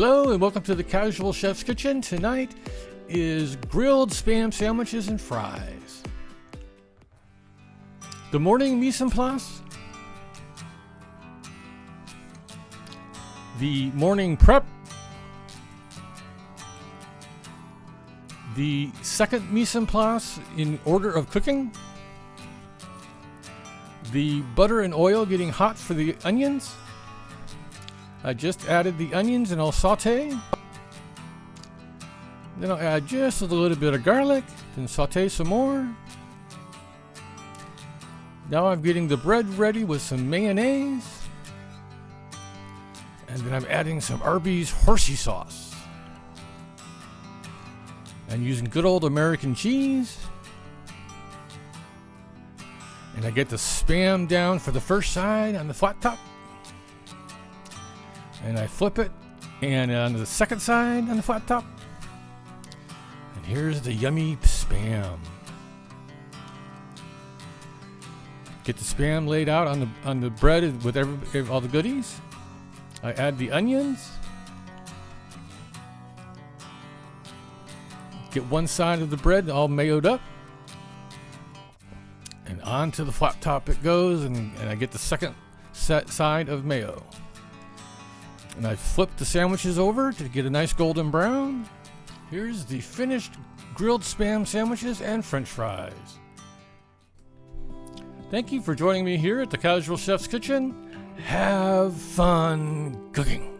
Hello and welcome to the Casual Chef's Kitchen. Tonight is grilled Spam sandwiches and fries. The morning mise en place. The morning prep. The second mise en place in order of cooking. The butter and oil getting hot for the onions. I just added the onions and I'll saute. Then I'll add just a little bit of garlic, then saute some more. Now I'm getting the bread ready with some mayonnaise. And then I'm adding some Arby's horsey sauce. And using good old American cheese. And I get the Spam down for the first side on the flat top. And I flip it, and on the second side on the flat top. And here's the yummy Spam. Get the Spam laid out on the bread with all the goodies. I add the onions. Get one side of the bread all mayoed up. And onto the flat top it goes, and I get the second side of mayo. And I flip the sandwiches over to get a nice golden brown. Here's the finished grilled Spam sandwiches and French fries. Thank you for joining me here at the Casual Chef's Kitchen. Have fun cooking.